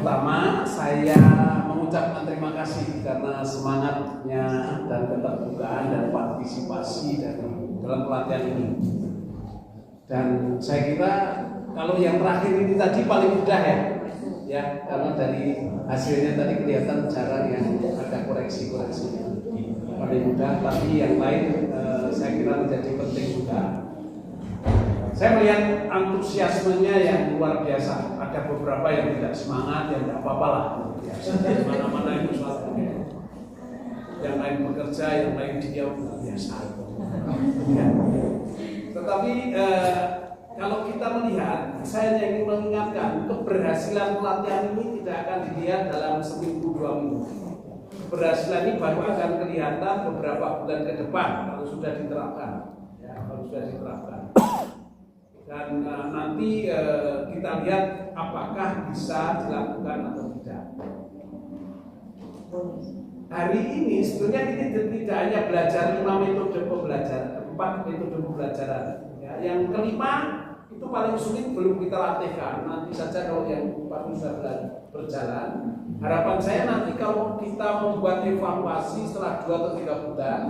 pertama saya mengucapkan terima kasih karena semangatnya dan keterbukaan dan partisipasi dalam pelatihan ini. Dan saya kira kalau yang terakhir ini tadi paling mudah ya, karena dari hasilnya tadi kelihatan cara yang ada koreksi-koreksinya paling mudah. Tapi yang lain saya kira menjadi penting juga. Saya melihat antusiasmenya yang luar biasa. Ada beberapa yang tidak semangat, yang tidak apa-apa lah. Mana-mana itu suatu. Yang lain bekerja, yang lain diam, biasa. Ya. Tetapi kalau kita melihat, saya ingin mengingatkan, keberhasilan pelatihan ini tidak akan dilihat dalam seminggu 2 minggu. Keberhasilan ini baru akan kelihatan beberapa bulan ke depan kalau sudah diterapkan. Ya, kalau sudah diterapkan. Dan nanti kita lihat apakah bisa dilakukan atau tidak. Hari ini sebenarnya kita tidak hanya belajar 5 metode pembelajaran, 4 metode pembelajaran. Ya, yang kelima itu paling sulit belum kita latihkan. Nanti saja kalau yang 4 sudah berjalan. Harapan saya nanti kalau kita membuat evaluasi setelah 2 atau 3 bulan,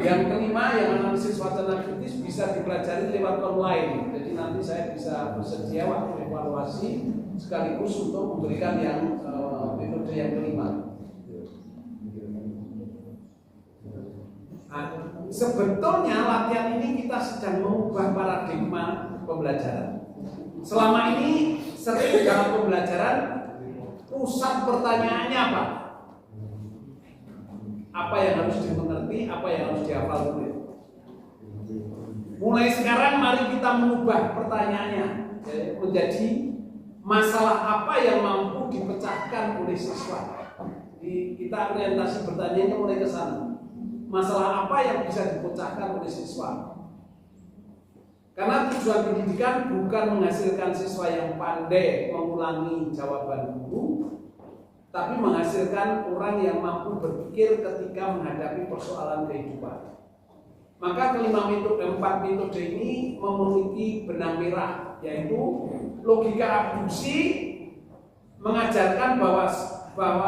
yang kelima yang analisis wacana kritis bisa dipelajari lewat online. Jadi nanti saya bisa bersedia waktu evaluasi sekaligus untuk memberikan yang metode yang kelima. Nah, sebetulnya latihan ini kita sedang mengubah paradigma pembelajaran. Selama ini sering dalam pembelajaran pusat pertanyaannya apa? Apa yang harus dimengerti, apa yang harus dihafal dulu. Mulai sekarang mari kita mengubah pertanyaannya menjadi masalah apa yang mampu dipecahkan oleh siswa. Jadi kita orientasi pertanyaannya mulai ke sana. Masalah apa yang bisa dipecahkan oleh siswa? Karena tujuan pendidikan bukan menghasilkan siswa yang pandai mengulangi jawaban guru, tapi menghasilkan orang yang mampu berpikir ketika menghadapi persoalan kehidupan. Maka 4 metode ini memiliki benang merah, yaitu logika abduksi mengajarkan bahwa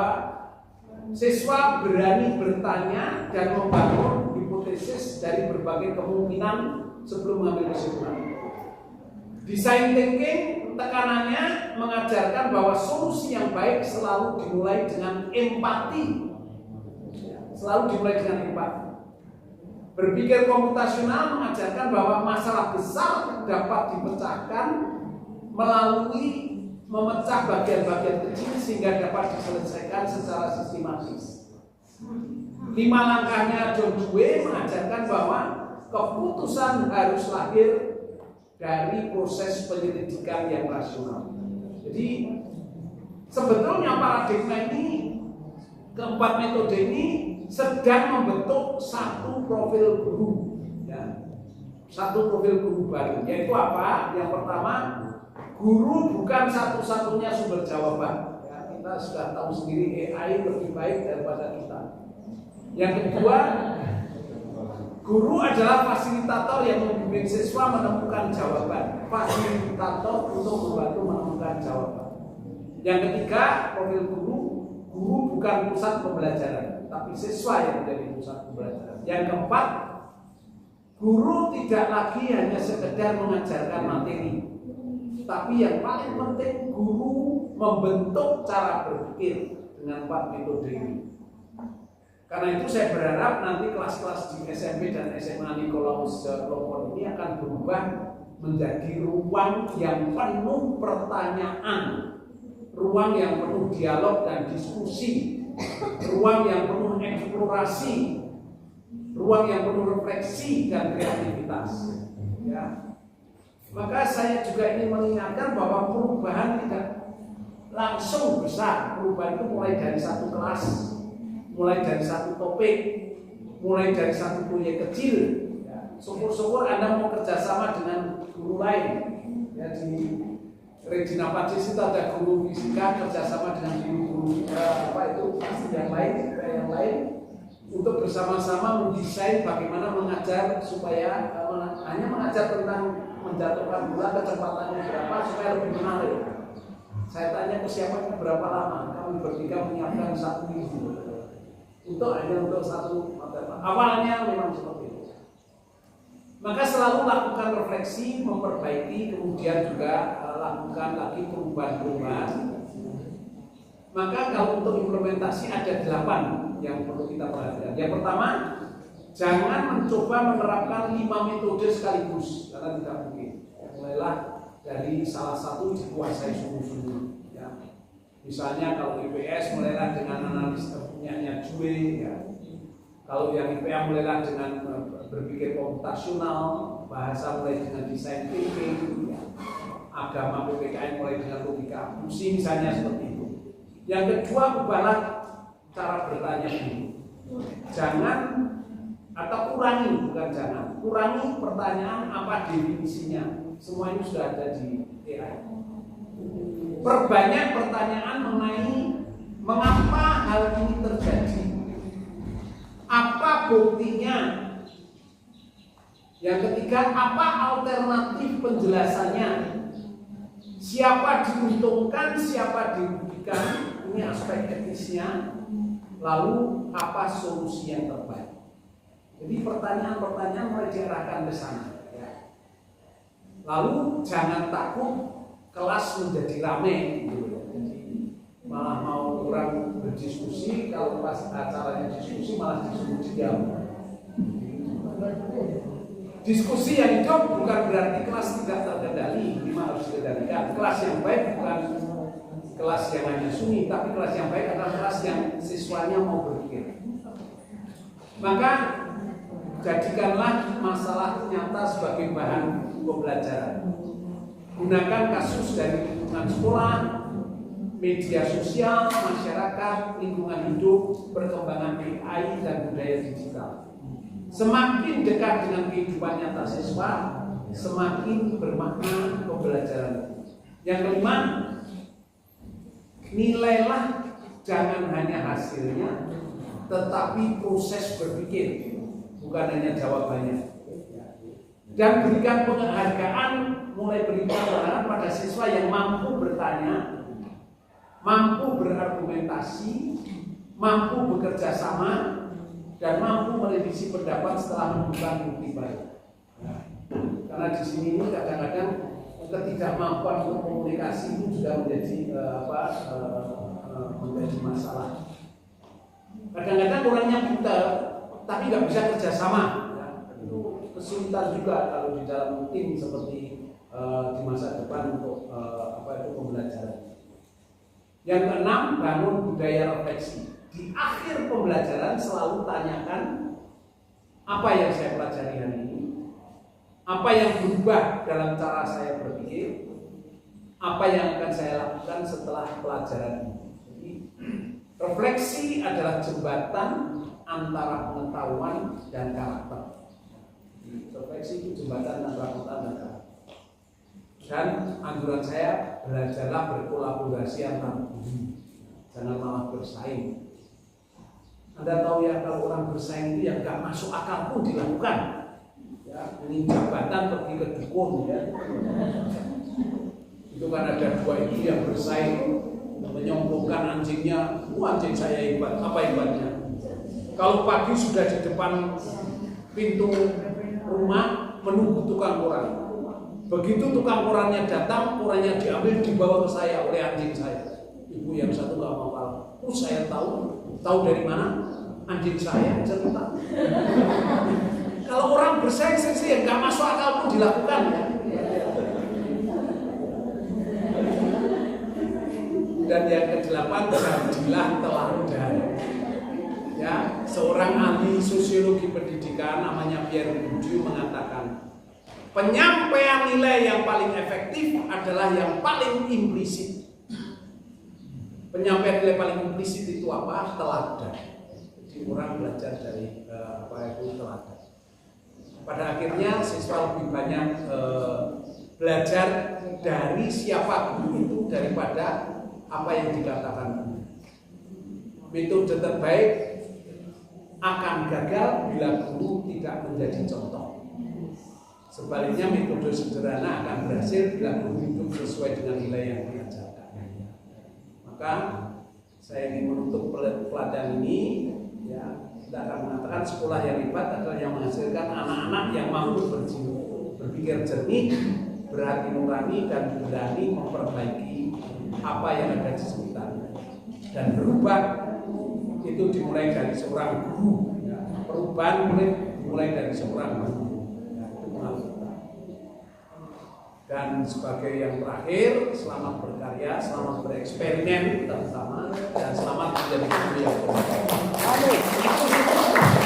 siswa berani bertanya dan membangun hipotesis dari berbagai kemungkinan sebelum mengambil kesimpulan. Design thinking tekanannya mengajarkan bahwa solusi yang baik selalu dimulai dengan empati. Selalu dimulai dengan empati. Berpikir komputasional mengajarkan bahwa masalah besar dapat dipecahkan melalui memecah bagian-bagian kecil sehingga dapat diselesaikan secara sistematis. 5 langkahnya John Dewey mengajarkan bahwa keputusan harus lahir dari proses penyelidikan yang rasional. Jadi sebetulnya paradigma ini, 4 metode ini sedang membentuk satu profil guru, ya. Satu profil guru baru, yaitu apa? Yang pertama, guru bukan satu-satunya sumber jawaban. Ya, kita sudah tahu sendiri AI lebih baik daripada kita. Yang kedua, guru adalah fasilitator yang membimbing siswa menemukan jawaban. Fasilitator untuk membantu menemukan jawaban. Yang ketiga, profil guru bukan pusat pembelajaran, tapi siswa yang menjadi pusat pembelajaran. Yang keempat, guru tidak lagi hanya sekedar mengajarkan materi, tapi yang paling penting guru membentuk cara berpikir dengan 4 metode ini. Karena itu saya berharap nanti kelas-kelas di SMP dan SMA Nikolaus Lombok ini akan berubah menjadi ruang yang penuh pertanyaan, ruang yang penuh dialog dan diskusi, ruang yang penuh eksplorasi, ruang yang penuh refleksi dan kreativitas. Ya. Maka saya juga ingin mengingatkan bahwa perubahan tidak langsung besar. Perubahan itu mulai dari satu kelas, mulai dari satu topik, mulai dari satu proyek kecil. Ya. Syukur-syukur Anda mau kerjasama dengan guru lain. Ya, di Regina Pacis itu ada guru fisika kerjasama dengan guru yang lain untuk bersama-sama mendesain bagaimana mengajar supaya hanya mengajar tentang menjatuhkan bola kecepatannya berapa supaya lebih menarik. Saya tanya persiapannya berapa lama? Kami bertiga menyiapkan 1 minggu hanya untuk satu materi. Awalnya memang seperti itu. Maka selalu lakukan refleksi, memperbaiki, kemudian juga lakukan lagi perubahan-perubahan. Maka kalau untuk implementasi ada 8 yang perlu kita perhatikan. Yang pertama, jangan mencoba menerapkan 5 metode sekaligus karena tidak mungkin. Mulailah dari salah satu dikuasai sungguh-sungguh. Ya. Misalnya kalau IPS mulailah dengan analis punyanya Dewey. Ya. Kalau yang IPA mulailah dengan berpikir komputasional, bahasa mulai dengan desain thinking, ya. Agama PPKN mulai dengan logika abusi misalnya seperti itu. Yang kedua, ubahlah cara bertanya dulu. Jangan atau kurangi, bukan jangan, kurangi pertanyaan apa definisinya. Semua ini sudah ada di AI. Perbanyak pertanyaan mengenai mengapa hal ini terjadi. Apa buktinya? Yang ketiga, apa alternatif penjelasannya? Siapa diuntungkan, siapa dirugikan? Ini aspek etisnya. Lalu apa solusi yang terbaik? Jadi pertanyaan-pertanyaan mulai diarahkan ke sana. Ya. Lalu jangan takut kelas menjadi ramai. Gitu. Jadi malah mau orang berdiskusi, kalau pas acaranya diskusi malah disuruh diam. Diskusi yang hidup bukan berarti kelas tidak terkendali, ini harus dikendalikan. Kelas yang baik bukan kelas yang hanya sunyi, tapi kelas yang baik adalah kelas yang siswanya mau berpikir. Maka jadikanlah masalah nyata sebagai bahan pembelajaran. Gunakan kasus dari lingkungan sekolah, media sosial, masyarakat, lingkungan hidup, perkembangan AI dan budaya digital. Semakin dekat dengan kehidupan nyata siswa, semakin bermakna pembelajaran. Yang kelima, nilailah jangan hanya hasilnya, tetapi proses berpikir, bukan hanya jawabannya. Dan berikan penghargaan, mulai berikan penghargaan pada siswa yang mampu bertanya, mampu berargumentasi, mampu bekerja sama, dan mampu merevisi pendapat setelah menemukan bukti baru. Karena di sini ini kadang-kadang ketidakmampuan untuk komunikasi itu juga menjadi menjadi masalah. Kadang-kadang orangnya pintar, tapi nggak bisa kerjasama. Ya, itu kesulitan juga kalau di dalam tim seperti di masa depan untuk pembelajaran. Yang keenam, bangun budaya refleksi. Di akhir pembelajaran selalu tanyakan apa yang saya pelajari hari ini, apa yang berubah dalam cara saya berpikir, apa yang akan saya lakukan setelah pelajaran ini. Jadi, refleksi adalah jembatan antara pengetahuan dan karakter. Jadi, refleksi itu jembatan antara pengetahuan dan karakter. Dan anjuran saya, belajarlah berkolaborasi antar guru, jangan malah bersaing. Anda tahu ya, kalau orang bersaing itu yang gak masuk akal pun dilakukan. Ya, ini jabatan pergi ke dukun ya. Itu kan ada 2 itu yang bersaing menyombongkan anjingnya. Anjing saya hebat, apa hebatnya? Kalau pagi sudah di depan pintu rumah menunggu tukang koran. Begitu tukang korannya datang, korannya diambil dibawa ke saya oleh anjing saya. Ibu yang satu gak mau kalah. Saya tahu dari mana? Anjing saya cerita. Kalau orang bersaing yang nggak masuk akal pun dilakukan ya. Dan yang ke-8, jadilah teladan. Ya, seorang ahli sosiologi pendidikan namanya Pierre Bourdieu mengatakan, penyampaian nilai yang paling efektif adalah yang paling implisit. Penyampaian nilai paling implisit itu apa? Teladan. Jadi orang belajar dari teladan. Pada akhirnya siswa lebih banyak belajar dari siapa guru itu daripada apa yang dikatakan guru. Metode terbaik akan gagal bila guru tidak menjadi contoh. Sebaliknya metode sederhana akan berhasil bila guru hidup sesuai dengan nilai yang diajarkan. Maka saya ingin menutup pelajaran ini, ya, kita akan mengatakan sekolah yang hebat adalah yang menghasilkan anak-anak yang mampu berpikir jernih, berhati nurani, dan berani memperbaiki apa yang ada di sekitarnya. Dan berubah itu dimulai dari seorang guru. Ya. Perubahan dimulai dari seorang guru. Ya, itu pengaruh kita. Dan sebagai yang terakhir, selamat berkarya, selamat bereksperimen kita bersama, dan selamat menjadi guru yang bermanfaat. Amin.